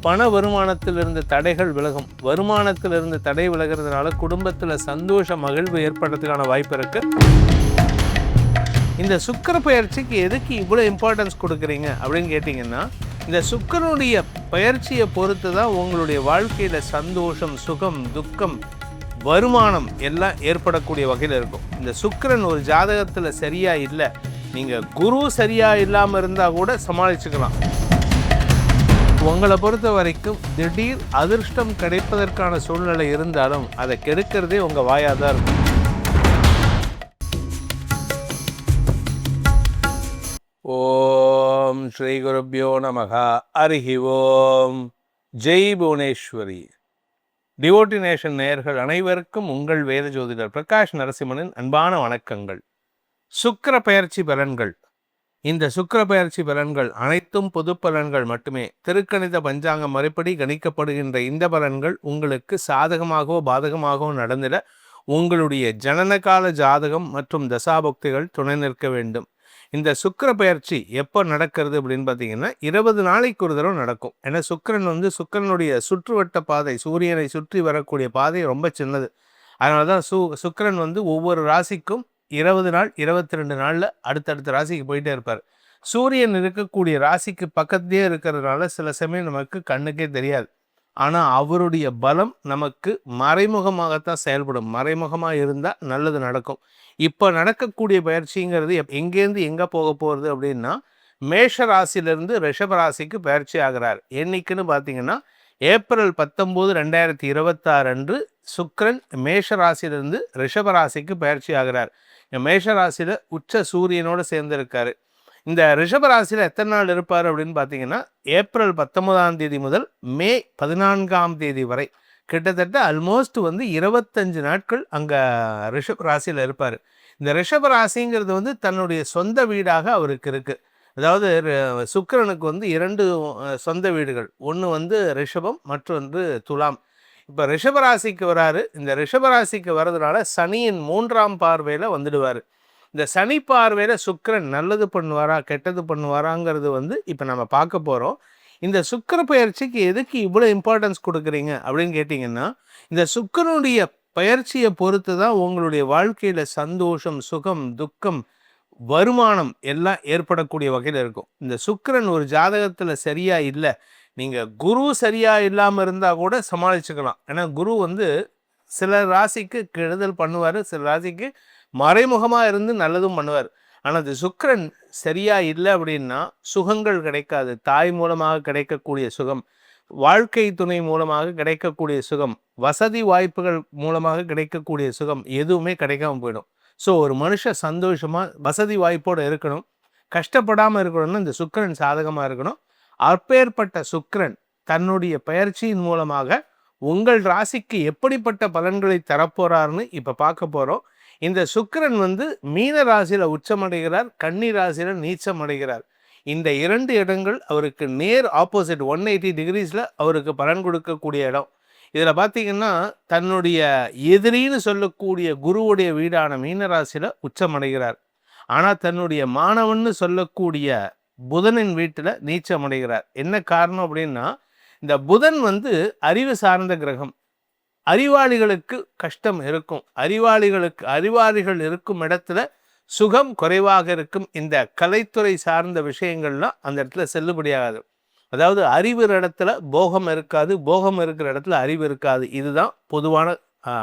பண வருமானத்தில் இருந்த தடைகள் விலகும். வருமானத்தில் இருந்த தடை விலகிறதுனால குடும்பத்தில் சந்தோஷ மகிழ்வு ஏற்படுறதுக்கான வாய்ப்பு இருக்கு. இந்த சுக்கிர பயிற்சிக்கு எதுக்கு இவ்வளோ இம்பார்ட்டன்ஸ் கொடுக்குறீங்க அப்படின்னு கேட்டிங்கன்னா, இந்த சுக்கிரனுடைய பயிற்சியை பொறுத்து தான் உங்களுடைய வாழ்க்கையில் சந்தோஷம், சுகம், துக்கம், வருமானம் எல்லாம் ஏற்படக்கூடிய வகையில் இருக்கும். இந்த சுக்கிரன் ஒரு ஜாதகத்தில் சரியாக இல்லை, நீங்கள் குரு சரியாக இல்லாமல் இருந்தால் கூட சமாளிச்சுக்கலாம். உங்களை பொறுத்த வரைக்கும் திடீர் அதிர்ஷ்டம் கிடைப்பதற்கான சூழ்நிலை இருந்தாலும் அதை கெடுக்கிறதே உங்கள் வாயாக தான் இருக்கும். ஓம் ஸ்ரீ குருப்யோ நமக. ஹரிஹி ஓம். ஜெய் புவனேஸ்வரி. டிவோட்டி நேஷன் நேயர்கள் அனைவருக்கும் உங்கள் வேத ஜோதிடர் பிரகாஷ் நரசிம்மனின் அன்பான வணக்கங்கள். சுக்கிர பெயர்ச்சி பலன்கள். இந்த சுக்கிர பெயர்ச்சி பலன்கள் அனைத்தும் பொது பலன்கள் மட்டுமே. திருக்கணித பஞ்சாங்க முறைப்படி கணிக்கப்படுகின்ற இந்த பலன்கள் உங்களுக்கு சாதகமாகவோ பாதகமாகவோ நடந்திட உங்களுடைய ஜனனகால ஜாதகம் மற்றும் தசாபக்திகள் துணை நிற்க வேண்டும். இந்த சுக்கிர பெயர்ச்சி எப்போ நடக்கிறது அப்படின்னு பார்த்தீங்கன்னா 20 நாளைக்கு ஒரு தடவை நடக்கும். ஏன்னா சுக்கிரன் சுக்கிரனுடைய சுற்றுவட்ட பாதை, சூரியனை சுற்றி வரக்கூடிய பாதை ரொம்ப சின்னது. அதனால தான் சுக்கிரன் ஒவ்வொரு ராசிக்கும் 20 நாள் 22 நாளில் அடுத்தடுத்த ராசிக்கு போயிட்டே இருப்பார். சூரியன் இருக்கக்கூடிய ராசிக்கு பக்கத்துலேயே இருக்கிறதுனால சில சமயம் நமக்கு கண்ணுக்கே தெரியாது. ஆனால் அவருடைய பலம் நமக்கு மறைமுகமாகத்தான் செயல்படும். மறைமுகமாக இருந்தால் நல்லது நடக்கும். இப்போ நடக்கக்கூடிய பயிற்சிங்கிறது எங்கேருந்து எங்கே போக போகிறது அப்படின்னா, மேஷ ராசியிலிருந்து ரிஷப ராசிக்கு பயிற்சி ஆகிறார். என்னைக்குன்னு பார்த்தீங்கன்னா ஏப்ரல் 19, 2026 அன்று சுக்கிரன் மேஷ ராசியிலிருந்து ரிஷப ராசிக்கு பயிற்சி ஆகிறார். மேஷ ராசியில் உச்ச சூரியனோடு சேர்ந்திருக்காரு. இந்த ரிஷப ராசியில் எத்தனை நாள் இருப்பார் அப்படின்னு பார்த்தீங்கன்னா ஏப்ரல் 19 முதல் மே 14 வரை கிட்டத்தட்ட ஆல்மோஸ்ட் 25 நாட்கள் அங்கே ரிஷப ராசியில் இருப்பார். இந்த ரிஷப ராசிங்கிறது தன்னுடைய சொந்த வீடாக அவருக்கு இருக்குது. அதாவது சுக்கிரனுக்கு 2 சொந்த வீடுகள், ஒன்று ரிஷபம், மற்றொன்று துலாம். இப்போ ரிஷபராசிக்கு வராரு. இந்த ரிஷபராசிக்கு வர்றதுனால சனியின் 3ஆம் பார்வையில் வந்துடுவார். இந்த சனி பார்வையில் சுக்கிரன் நல்லது பண்ணுவாரா கெட்டது பண்ணுவாராங்கிறது இப்போ நம்ம பார்க்க போகிறோம். இந்த சுக்கிர பயிற்சிக்கு எதுக்கு இவ்வளோ இம்பார்ட்டன்ஸ் கொடுக்குறீங்க அப்படின்னு கேட்டிங்கன்னா, இந்த சுக்கிரனுடைய பயிற்சியை பொறுத்து தான் உங்களுடைய வாழ்க்கையில் சந்தோஷம், சுகம், துக்கம், வருமானம் எல்லாம் ஏற்படக்கூடிய வகையில் இருக்கும். இந்த சுக்கிரன் ஒரு ஜாதகத்தில் சரியாக இல்லை, நீங்கள் குரு சரியாக இல்லாமல் இருந்தால் கூட சமாளிச்சுக்கலாம். ஏன்னா குரு சில ராசிக்கு கெடுதல் பண்ணுவார், சில ராசிக்கு மறைமுகமாக இருந்து நல்லதும் பண்ணுவார். ஆனால் அது சுக்கிரன் சரியாக இல்லை அப்படின்னா சுகங்கள் கிடைக்காது. தாய் மூலமாக கிடைக்கக்கூடிய சுகம், வாழ்க்கை துணை மூலமாக கிடைக்கக்கூடிய சுகம், வசதி வாய்ப்புகள் மூலமாக கிடைக்கக்கூடிய சுகம் எதுவுமே கிடைக்காம போயிடும். ஸோ ஒரு மனுஷன் சந்தோஷமாக வசதி வாய்ப்போடு இருக்கணும், கஷ்டப்படாமல் இருக்கணும்னா இந்த சுக்கிரன் சாதகமாக இருக்கணும். அப்பேற்பட்ட சுக்கிரன் தன்னுடைய பயிற்சியின் மூலமாக உங்கள் ராசிக்கு எப்படிப்பட்ட பலன்களை தரப்போறாருன்னு இப்போ பார்க்க போகிறோம். இந்த சுக்கிரன் மீன ராசியில் உச்சமடைகிறார், கன்னி ராசியில் நீச்சம் அடைகிறார். இந்த 2 இடங்கள் அவருக்கு நேர் ஆப்போசிட் 180 டிகிரிஸில் அவருக்கு பலன் கொடுக்கக்கூடிய இடம். இதில் பார்த்தீங்கன்னா தன்னுடைய எதிரின்னு சொல்லக்கூடிய குருவுடைய வீடான மீனராசியில் உச்சமடைகிறார். ஆனால் தன்னுடைய மாணவன்னு சொல்லக்கூடிய புதனின் வீட்டில் நீச்சம் அடைகிறார். என்ன காரணம் அப்படின்னா, இந்த புதன் அறிவு சார்ந்த கிரகம். அறிவாளிகளுக்கு கஷ்டம் இருக்கும், அறிவாளிகள் இருக்கும் இடத்துல சுகம் குறைவாக இருக்கும். இந்த கலைத்துறை சார்ந்த விஷயங்கள்லாம் அந்த இடத்துல செல்லுபடியாகாது. அதாவது அறிவு இடத்துல போகம் இருக்காது, போகம் இருக்கிற இடத்துல அறிவு இருக்காது. இதுதான் பொதுவான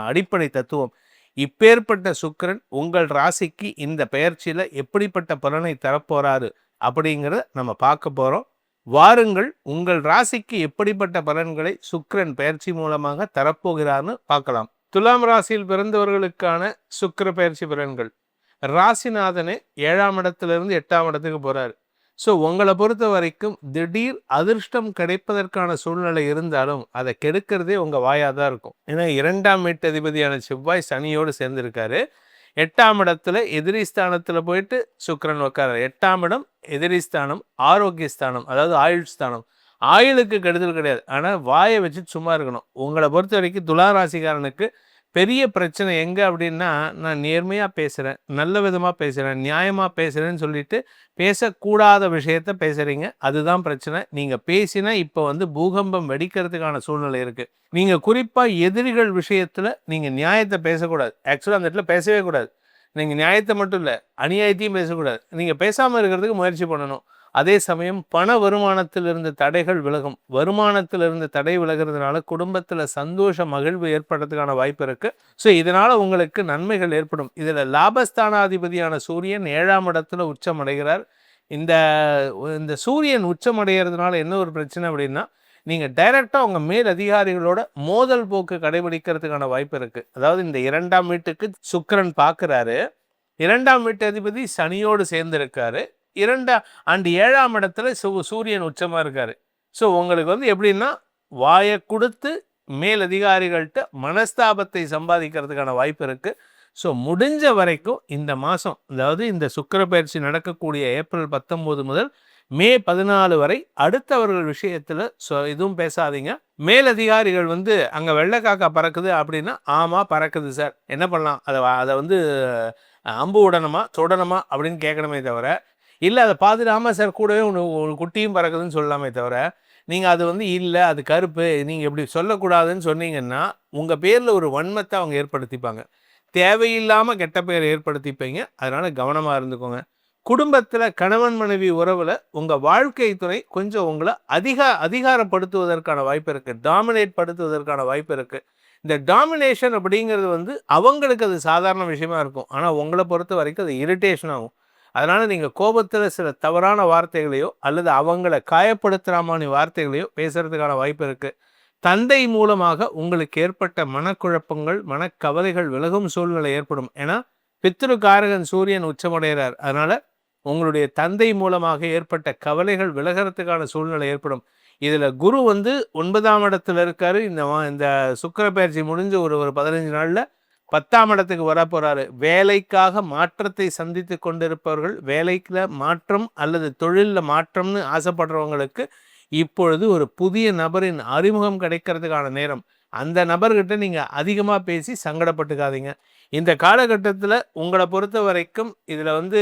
அடிப்படை தத்துவம். இப்பேற்பட்ட சுக்கிரன் உங்கள் ராசிக்கு இந்த பெயர்ச்சியில் எப்படிப்பட்ட பலனை தரப்போறாரு அப்படிங்கிறத நம்ம பார்க்க போகிறோம். வாருங்கள், உங்கள் ராசிக்கு எப்படிப்பட்ட பலன்களை சுக்கிரன் பெயர்ச்சி மூலமாக தரப்போகிறார்னு பார்க்கலாம். துலாம் ராசியில் பிறந்தவர்களுக்கான சுக்கிர பெயர்ச்சி பலன்கள். ராசிநாதனே 7ஆம் இடத்திலிருந்து 8ஆம் இடத்துக்கு போகிறார். ஸோ உங்களை பொறுத்த வரைக்கும் திடீர் அதிர்ஷ்டம் கிடைப்பதற்கான சூழ்நிலை இருந்தாலும் அதை கெடுக்கிறதே உங்கள் வாயாக தான் இருக்கும். ஏன்னா 2ஆம் வீட்டு அதிபதியான செவ்வாய் சனியோடு சேர்ந்திருக்காரு. 8ஆம் இடத்துல எதிரி ஸ்தானத்தில் போயிட்டு சுக்கிரன் உட்கார. 8ஆம் இடம் எதிரி ஸ்தானம், ஆரோக்கிய ஸ்தானம், அதாவது ஆயுள் ஸ்தானம். ஆயுளுக்கு கெடுதல் கிடையாது, ஆனால் வாயை வச்சு சும்மா இருக்கணும். உங்களை பொறுத்த வரைக்கும் துலா ராசிக்காரனுக்கு பெரிய பிரச்சனை எங்கே அப்படின்னா, நான் நேர்மையாக பேசுகிறேன், நல்ல விதமாக பேசுகிறேன், நியாயமாக பேசுகிறேன்னு சொல்லிட்டு பேசக்கூடாத விஷயத்த பேசுகிறீங்க. அதுதான் பிரச்சனை. நீங்கள் பேசினா இப்போ வந்து பூகம்பம் வெடிக்கிறதுக்கான சூழ்நிலை இருக்குது. நீங்கள் குறிப்பாக எதிரிகள் விஷயத்தில் நீங்கள் நியாயத்தை பேசக்கூடாது. ஆக்சுவலாக அந்த இடத்துல பேசவே கூடாது. நீங்கள் நியாயத்தை மட்டும் இல்லை, அநியாயத்தையும் பேசக்கூடாது. நீங்கள் பேசாமல் இருக்கிறதுக்கு முயற்சி பண்ணணும். அதே சமயம் பண வருமானத்திலிருந்து தடைகள் விலகும். வருமானத்திலிருந்து தடை விலகிறதுனால குடும்பத்தில் சந்தோஷ மகிழ்வு ஏற்படுறதுக்கான வாய்ப்பு இருக்குது. ஸோ இதனால் உங்களுக்கு நன்மைகள் ஏற்படும். இதில் லாபஸ்தானாதிபதியான சூரியன் 7ஆம் இடத்துல உச்சம் அடைகிறார். இந்த இந்த சூரியன் உச்சம் அடைகிறதுனால என்ன ஒரு பிரச்சனை அப்படின்னா, நீங்கள் டைரெக்டாக உங்கள் மேல் அதிகாரிகளோட மோதல் போக்கு கடைபிடிக்கிறதுக்கான வாய்ப்பு இருக்குது. அதாவது இந்த 2ஆம் வீட்டுக்கு சுக்கிரன் பார்க்குறாரு. 2ஆம் வீட்டு அதிபதி சனியோடு சேர்ந்திருக்காரு. 7ஆம் இடத்துல சூரியன் உச்சமாக இருக்கார். ஸோ உங்களுக்கு வந்து எப்படின்னா, வாயை கொடுத்து மேல் அதிகாரிகள்கிட்ட மனஸ்தாபத்தை சம்பாதிக்கிறதுக்கான வாய்ப்பு இருக்குது. ஸோ முடிஞ்ச வரைக்கும் இந்த மாதம், அதாவது இந்த சுக்கிர பயிற்சி நடக்கக்கூடிய ஏப்ரல் 19 முதல் மே 14 வரை அடுத்தவர்கள் விஷயத்தில் எதுவும் பேசாதீங்க. மேலதிகாரிகள் வந்து அங்கே வெள்ளைக்காக்கா பறக்குது அப்படின்னா, ஆமாம் பறக்குது சார், என்ன பண்ணலாம், அதை வந்து அம்பு விடணுமா தொடணுமா அப்படின்னு கேட்கணுமே தவிர, இல்லை அதை பார்த்துட்டு சார் கூடவே ஒரு குட்டியும் பறக்குதுன்னு சொல்லலாமே தவிர, நீங்கள் அது வந்து இல்லை அது கருப்பு நீங்கள் எப்படி சொல்லக்கூடாதுன்னு சொன்னீங்கன்னா உங்கள் பேரில் ஒரு வன்மத்தை அவங்க ஏற்படுத்திப்பாங்க. தேவையில்லாமல் கெட்ட பெயர் ஏற்படுத்திப்பீங்க. அதனால் கவனமாக இருந்துக்கோங்க. குடும்பத்தில் கணவன் மனைவி உறவில் உங்கள் வாழ்க்கை துணை கொஞ்சம் உங்களை அதிகாரப்படுத்துவதற்கான வாய்ப்பு இருக்குது, டாமினேட் படுத்துவதற்கான வாய்ப்பு இருக்குது. இந்த டாமினேஷன் அப்படிங்கிறது வந்து அவங்களுக்கு அது சாதாரண விஷயமா இருக்கும். ஆனால் உங்களை பொறுத்த வரைக்கும் அது இரிட்டேஷன் ஆகும். அதனால் நீங்கள் கோபத்தில் சில தவறான வார்த்தைகளையோ அல்லது அவங்கள காயப்படுத்துகிறாமான வார்த்தைகளையோ பேசுகிறதுக்கான வாய்ப்பு இருக்குது. தந்தை மூலமாக உங்களுக்கு ஏற்பட்ட மனக்குழப்பங்கள் மனக்கவலைகள் விலகும் சூழ்நிலை ஏற்படும். ஏன்னா பித்ருக்காரகன் சூரியன் உச்சமடைகிறார். அதனால் உங்களுடைய தந்தை மூலமாக ஏற்பட்ட கவலைகள் விலகிறதுக்கான சூழ்நிலை ஏற்படும். இதில் குரு வந்து 9ஆம் இடத்துல இருக்காரு. இந்த சுக்கிர பயிற்சி முடிஞ்சு ஒரு 15 நாளில் 10ஆம் இடத்துக்கு வர போகிறாரு. வேலைக்காக மாற்றத்தை சந்தித்து கொண்டிருப்பவர்கள், வேலைக்குள்ள மாற்றம் அல்லது தொழிலில் மாற்றம்னு ஆசைப்படுறவங்களுக்கு இப்பொழுது ஒரு புதிய நபரின் அறிமுகம் கிடைக்கிறதுக்கான நேரம். அந்த நபர்கிட்ட நீங்கள் அதிகமாக பேசி சங்கடப்பட்டுக்காதீங்க. இந்த காலகட்டத்தில் உங்களை பொறுத்த வரைக்கும் இதில் வந்து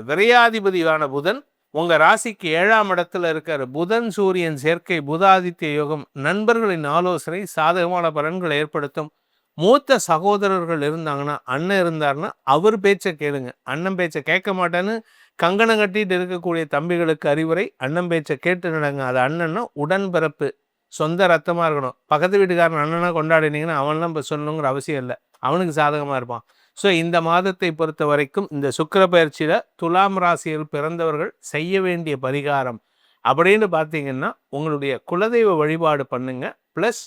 விரையாதிபதியான புதன் உங்கள் ராசிக்கு 7ஆம் இடத்துல இருக்கார். புதன் சூரியன் சேர்க்கை புதாதித்ய யோகம். நண்பர்களின் ஆலோசனை சாதகமான பலன்களை ஏற்படுத்தும். மூத்த சகோதரர்கள் இருந்தாங்கன்னா, அண்ணன் இருந்தாருன்னா அவர் பேச்சை கேளுங்க. அண்ணன் பேச்சை கேட்க மாட்டேன்னு கங்கணம் கட்டிட்டு இருக்கக்கூடிய தம்பிகளுக்கு அறிவுரை, அண்ணன் பேச்சை கேட்டு நடங்க. அது அண்ணன்னா உடன்பிறப்பு, சொந்த ரத்தமாக இருக்கணும். பக்கத்து வீட்டுக்காரன் அண்ணனா கொண்டாடினீங்கன்னா அவன்லாம் இப்போ சொல்லணுங்கிற அவசியம் இல்லை, அவனுக்கு சாதகமாக இருப்பான். ஸோ இந்த மாதத்தை பொறுத்த வரைக்கும் இந்த சுக்கிர பயிற்சியில் துலாம் ராசியில் பிறந்தவர்கள் செய்ய வேண்டிய பரிகாரம் அப்படின்னு பார்த்தீங்கன்னா, உங்களுடைய குலதெய்வ வழிபாடு பண்ணுங்க. ப்ளஸ்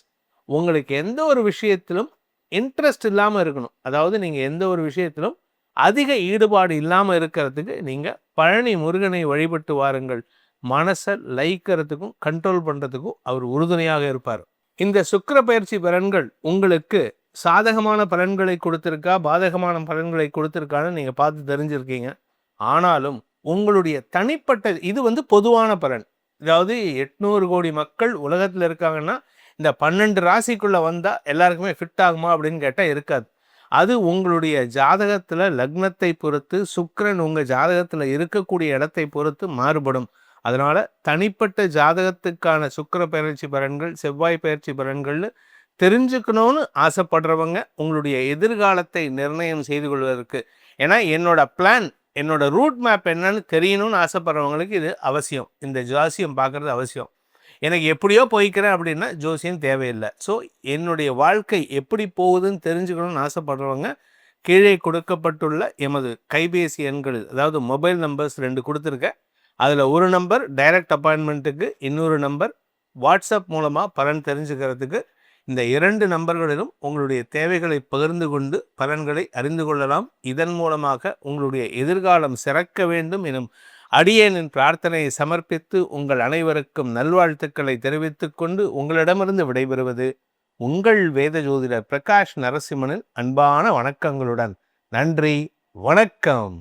உங்களுக்கு எந்த ஒரு விஷயத்திலும் இன்ட்ரெஸ்ட் இல்லாமல் இருக்கணும். அதாவது நீங்கள் எந்த ஒரு விஷயத்திலும் அதிக ஈடுபாடு இல்லாமல் இருக்கிறதுக்கு நீங்கள் பழனி முருகனை வழிபட்டு வாருங்கள். மனசை லயிக்கிறதுக்கும் கண்ட்ரோல் பண்ணுறதுக்கும் அவர் உறுதுணையாக இருப்பார். இந்த சுக்கிர பயிற்சி பலன்கள் உங்களுக்கு சாதகமான பலன்களை கொடுத்துருக்கா பாதகமான பலன்களை கொடுத்துருக்கான்னு நீங்கள் பார்த்து தெரிஞ்சிருக்கீங்க. ஆனாலும் உங்களுடைய தனிப்பட்ட இது வந்து பொதுவான பலன். அதாவது 800 கோடி மக்கள் உலகத்தில் இருக்காங்கன்னா இந்த 12 ராசிக்குள்ளே வந்தால் எல்லாருக்குமே ஃபிட் ஆகுமா அப்படின்னு கேட்டால் இருக்காது. அது உங்களுடைய ஜாதகத்தில் லக்னத்தை பொறுத்து, சுக்கிரன் உங்கள் ஜாதகத்தில் இருக்கக்கூடிய இடத்தை பொறுத்து மாறுபடும். அதனால் தனிப்பட்ட ஜாதகத்துக்கான சுக்கிர பயிற்சி பலன்கள், செவ்வாய் பயிற்சி பலன்கள்னு தெரிஞ்சுக்கணும்னு ஆசைப்படுறவங்க உங்களுடைய எதிர்காலத்தை நிர்ணயம் செய்து கொள்வதற்கு, ஏன்னா என்னோட பிளான், என்னோட ரூட் மேப் என்னன்னு தெரியணும்னு ஆசைப்படுறவங்களுக்கு இது அவசியம். இந்த ஜோசியம் பார்க்குறது அவசியம். எனக்கு எப்படியோ போய்க்கிறேன் அப்படின்னா ஜோசியம் தேவையில்லை. ஸோ என்னுடைய வாழ்க்கை எப்படி போகுதுன்னு தெரிஞ்சுக்கணும்னு ஆசைப்படுறவங்க கீழே கொடுக்கப்பட்டுள்ள எமது கைபேசி எண்கள், அதாவது மொபைல் நம்பர்ஸ் 2 கொடுத்துருக்கேன். அதில் ஒரு நம்பர் டைரக்ட் அப்பாயின்மெண்ட்டுக்கு, இன்னொரு நம்பர் வாட்ஸ்அப் மூலமாக பலன் தெரிஞ்சுக்கிறதுக்கு. இந்த 2 நம்பர்களிலும் உங்களுடைய தேவைகளை பகிர்ந்து கொண்டு பலன்களை அறிந்து கொள்ளலாம். இதன் மூலமாக உங்களுடைய எதிர்காலம் சிறக்க வேண்டும் எனும் அடியேனின் பிரார்த்தனையை சமர்ப்பித்து உங்கள் அனைவருக்கும் நல்வாழ்த்துக்களை தெரிவித்துக் கொண்டு உங்களிடமிருந்து விடைபெறுவது உங்கள் வேத ஜோதிடர் பிரகாஷ் நரசிம்மனின் அன்பான வணக்கங்களுடன். நன்றி, வணக்கம்.